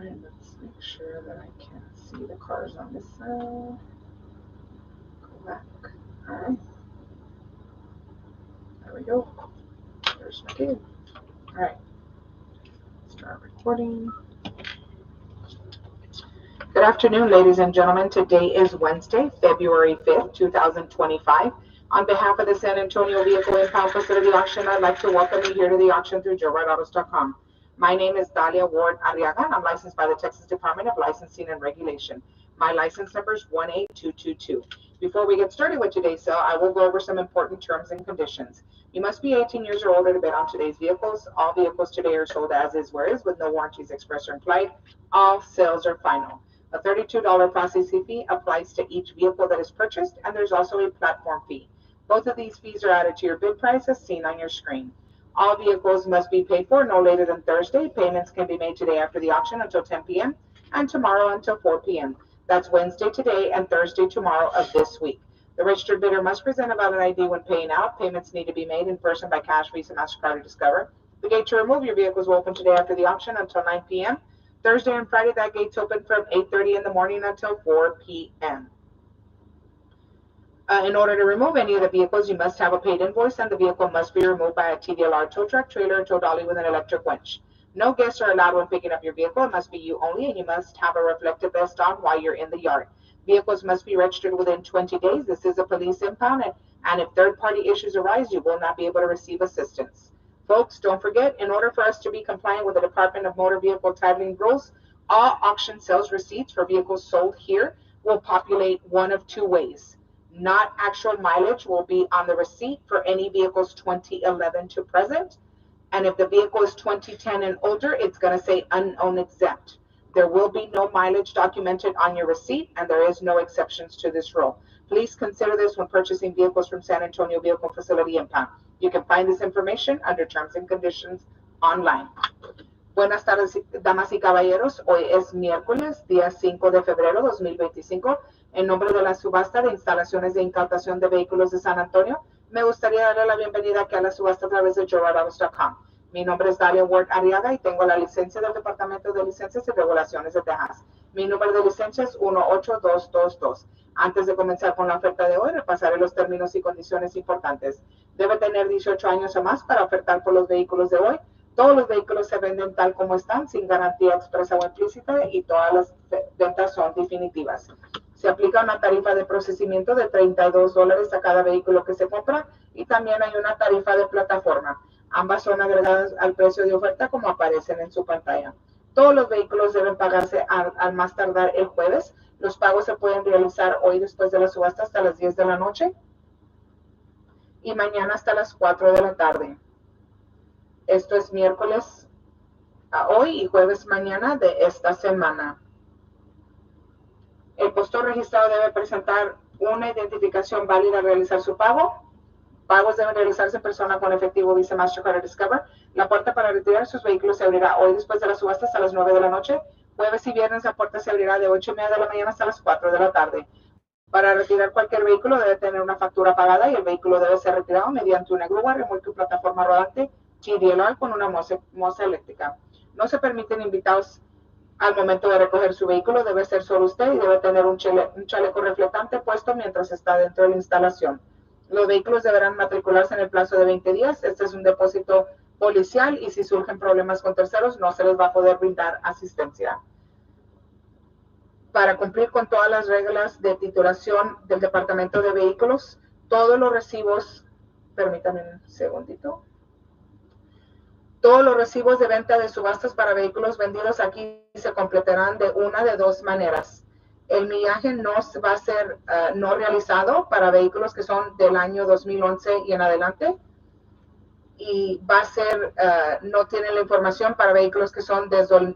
Alright, let's make sure that I can see the cars on this side. Go back. Alright. There we go. There's my kid. Alright. Start recording. Good afternoon, ladies and gentlemen. Today is Wednesday, February 5th, 2025. On behalf of the San Antonio Vehicle Impound Facility Auction, I'd like to welcome you here to the auction through JoeRideAutos.com. My name is Dalia Ward Arriaga, and I'm licensed by the Texas Department of Licensing and Regulation. My license number is 18222. Before we get started with today's sale, I will go over some important terms and conditions. You must be 18 years or older to bid on today's vehicles. All vehicles today are sold as is where is, with no warranties expressed or implied. All sales are final. A $32 processing fee applies to each vehicle that is purchased, and there's also a platform fee. Both of these fees are added to your bid price as seen on your screen. All vehicles must be paid for no later than Thursday. Payments can be made today after the auction until 10 p.m. and tomorrow until 4 p.m. That's Wednesday today and Thursday tomorrow of this week. The registered bidder must present a valid ID when paying out. Payments need to be made in person by cash, Visa, MasterCard, or Discover. The gate to remove your vehicles will open today after the auction until 9 p.m. Thursday and Friday, that gate's open from 8:30 in the morning until 4 p.m. In order to remove any of the vehicles, you must have a paid invoice, and the vehicle must be removed by a TDLR tow truck, trailer, or tow dolly with an electric winch. No guests are allowed when picking up your vehicle. It must be you only, and you must have a reflective vest on while you're in the yard. Vehicles must be registered within 20 days. This is a police impound, and if third-party issues arise, you will not be able to receive assistance. Folks, don't forget, in order for us to be compliant with the Department of Motor Vehicle Titling rules, all auction sales receipts for vehicles sold here will populate one of two ways. Not actual mileage will be on the receipt for any vehicles 2011 to present. And if the vehicle is 2010 and older, it's going to say unowned exempt. There will be no mileage documented on your receipt, and there is no exceptions to this rule. Please consider this when purchasing vehicles from San Antonio Vehicle Facility Impound. You can find this information under terms and conditions online. Buenas tardes, damas y caballeros. Hoy es miércoles, día 5 de febrero 2025. En nombre de la subasta de instalaciones de incautación de vehículos de San Antonio, me gustaría darle la bienvenida aquí a la subasta a través de JoeRideAutos.com. Mi nombre es Dalia Ward Arriaga y tengo la licencia del Departamento de Licencias y Regulaciones de Texas. Mi número de licencia es 18222. Antes de comenzar con la oferta de hoy, repasaré los términos y condiciones importantes. Debe tener 18 años o más para ofertar por los vehículos de hoy. Todos los vehículos se venden tal como están, sin garantía expresa o implícita, y todas las ventas son definitivas. Se aplica una tarifa de procesamiento de $32 a cada vehículo que se compra, y también hay una tarifa de plataforma. Ambas son agregadas al precio de oferta como aparecen en su pantalla. Todos los vehículos deben pagarse al más tardar el jueves. Los pagos se pueden realizar hoy después de la subasta hasta las 10 de la noche y mañana hasta las 4 de la tarde. Esto es miércoles a hoy y jueves mañana de esta semana. El postor registrado debe presentar una identificación válida al realizar su pago. Pagos deben realizarse en persona con efectivo, Visa, MasterCard o Discover. La puerta para retirar sus vehículos se abrirá hoy después de la subasta hasta las 9 de la noche. Jueves y viernes la puerta se abrirá de 8:30 de la mañana hasta las 4 de la tarde. Para retirar cualquier vehículo debe tener una factura pagada y el vehículo debe ser retirado mediante una grúa, remolque o plataforma rodante TDLR con una moza eléctrica. No se permiten invitados al momento de recoger su vehículo. Debe ser solo usted y debe tener un chaleco reflectante puesto mientras está dentro de la instalación. Los vehículos deberán matricularse en el plazo de 20 días. Este es un depósito policial y si surgen problemas con terceros no se les va a poder brindar asistencia. Para cumplir con todas las reglas de titulación del Departamento de Vehículos, todos los recibos, permítanme un segundito, todos los recibos de venta de subastas para vehículos vendidos aquí se completarán de una de dos maneras. El millaje no va a ser no realizado para vehículos que son del año 2011 y en adelante, y va a ser, no tiene la información para vehículos que son desde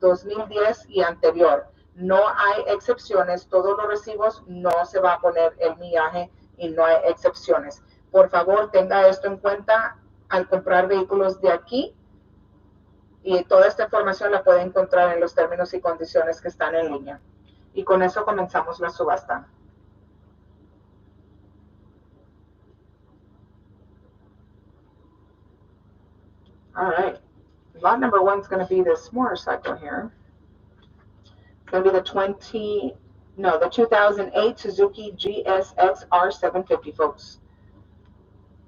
2010 y anterior. No hay excepciones, todos los recibos no se va a poner el millaje y no hay excepciones. Por favor, tenga esto en cuenta al comprar vehículos de aquí, y toda esta información la puede encontrar en los términos y condiciones que están en línea. Y con eso comenzamos la subasta. All right, lot number one is going to be this motorcycle here. going to be the 2008 Suzuki GSX R750, folks.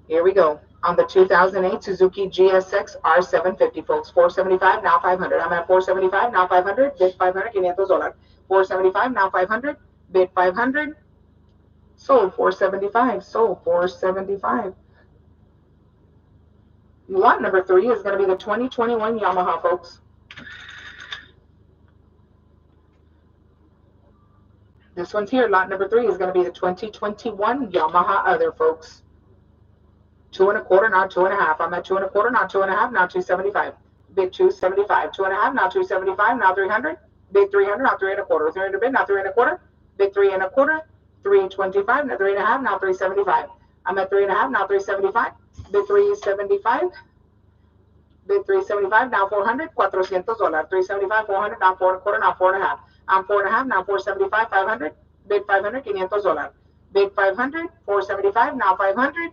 Here we go. On the 2008 Suzuki GSX R750, folks. 475, now 500. I'm at 475, now 500. Bid 500, $500. 475, now 500. Bid 500. Sold 475. Sold 475. Lot number 3 is going to be the 2021 Yamaha, folks. This one's here. Lot number 3 is going to be the 2021 Yamaha Other, folks. 2 1/4, now 2 1/2. I'm at 2 1/4, now 2 1/2, now 275. Bid 275. 2 1/2, now 275, now 300. Bid 300, now 3 1/4. 300 bid, now 3 1/4. Bid 3 1/4. 325, now 3 1/2, now 375. I'm at 3 1/2, now 375. Bid 375. Bid 375, now 400. $400. 375, 400, now 4 1/4, now 4 1/2. I'm 4 1/2, now 475, 500. Bid 500, $500. Bid 500, 475, now 500.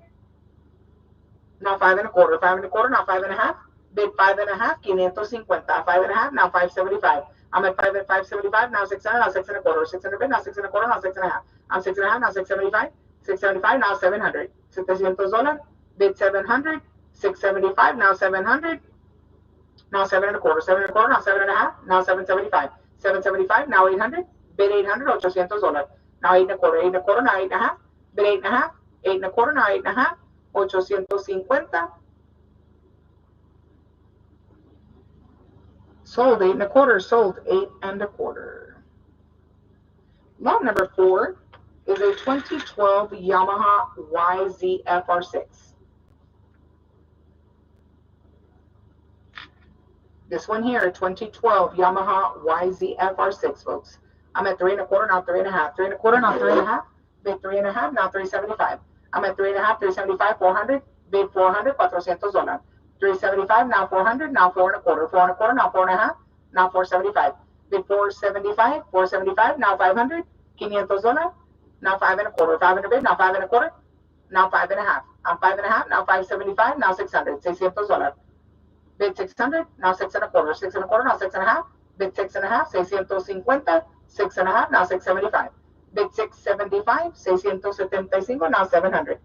Now 5 1/4, 5 1/4, now 5 1/2. Bid 5 1/2, $550. 5 1/2, now 575. I'm at 5 at 575, now 600, now 6 1/4. 600 bid, now 6 1/4, now 6 1/2. I'm 6 1/2, now 675. 675, now 700. $700. Bid 700. 675, now 700. Now 7 1/4. 7 1/4, now 7 1/2. Now 775. 775, now 800. Bid 800, $800. Now 8 1/4. 8 1/4, now 8 1/2. Bid 8 1/2. 8 1/4, now 8 1/2. 850. Sold 8 1/4. Sold 8 1/4. Lot number 4 is a 2012 Yamaha YZF-R6. This one here, 2012 Yamaha YZF-R6, folks. I'm at 3 1/4, now 3 1/2. 3 1/4, now 3 1/2. Bid 3 1/2, now 375. I'm at 3 1/2, 375, 400. Bid 400, $400. 375, now 400, now 4 1/4. 4 1/4, now 4 1/2. Now 475. Bid 475, 475, now 500. $500. Now 5 1/4. 500 bid, now 5 1/4. Now 5 1/2. I'm 5 1/2, now 575, now 600. $600. Bid 600, now 6 1/4. 6 1/4, now 6 1/2. Bid 6 1/2, $650. 6 1/2, now 675. Bid 675, $675, now 700.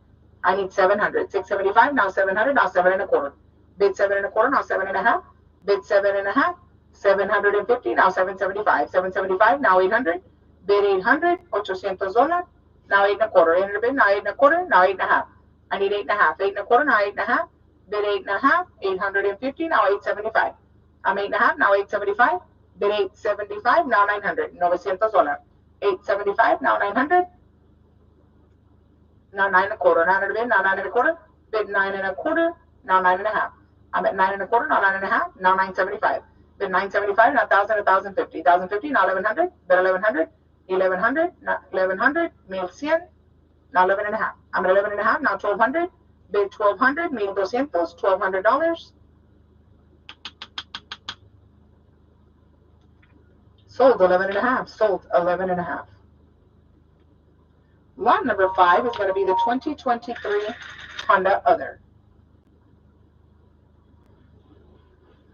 I need 700. 675, now 700, now 7 1/4. Bid 7 1/4, now 7 1/2. Bid 7 1/2, 750, now 775. 775, now 800. Bid 800, $800. Now 8 1/4. 800 bid, now 8 1/4, now 8 1/2. I need 8 1/2. 8 1/4, now 8 1/2. Bid 8 1/2, 850, now 875. I'm 8 1/2, now 875. Bid 875, now 900. $900. 875, now 900. Now 9 1/4. 900 bid, now 9 1/4. Bid 9 1/4, now 9 1/2. I'm at 9 1/4, now 9 1/2. Now 975. Bid 975, now 1,000, 1,050. 1,050, now 1,100. Bid 1,100. 1,100, now 1,100. 1,100. Now 11 1/2. I'm at 11 1/2, now 1,200. Bid 1,200, $1,200. $1,200. Sold 11 1/2. Sold 11 1/2. Lot number 5 is going to be the 2023 Honda Other.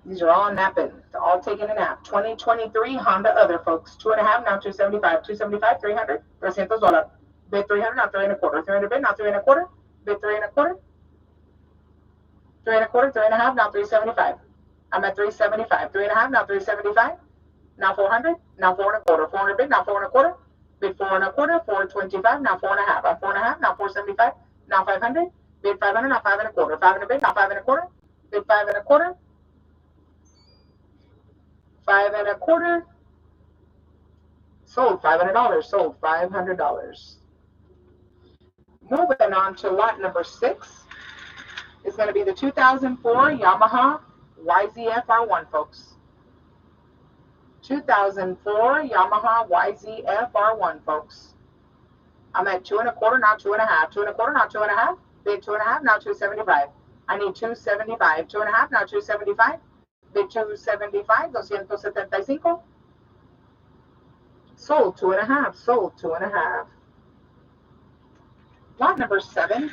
These are all napping. They're all taking a nap. 2023 Honda Other, folks. 2 1/2, now 275. 275, 300. $300. Bid 300, now 3 1/4. 300 bid, now 3 1/4. Bid 3 1/4. 3 1/4, 3 1/2, now 375. I'm at 375. 3 1/2, now 375. Now 400. Now 4 1/4. 400 bid, now 4 1/4. Bid 4 1/4. 425. Now 4 1/2. I'm 4 1/2. Now 475. Now 500. Bid 500. Now 5 1/4. 500 bid, now 5 1/4. Bid 5 1/4. 5 1/4. Sold $500. Sold $500. Moving on to lot number 6 is going to be the 2004 Yamaha YZF-R1, folks. 2004 Yamaha YZF-R1, folks. I'm at 2 1/4, now 2 1/2. 2 1/4, now 2 1/2. Bid 2 1/2, now 275. I need 275. 2 1/2, now 275. Bid 275, $275. Sold 2 1/2. Sold 2 1/2. Lot number 7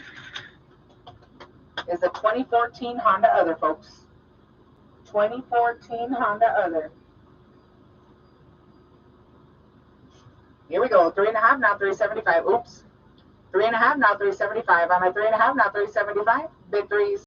is the 2014 Honda Other, folks. 2014 Honda Other. Here we go. 3.5, now 375. Oops. 3.5, now 375. I'm at 3.5, now 375. Bid threes.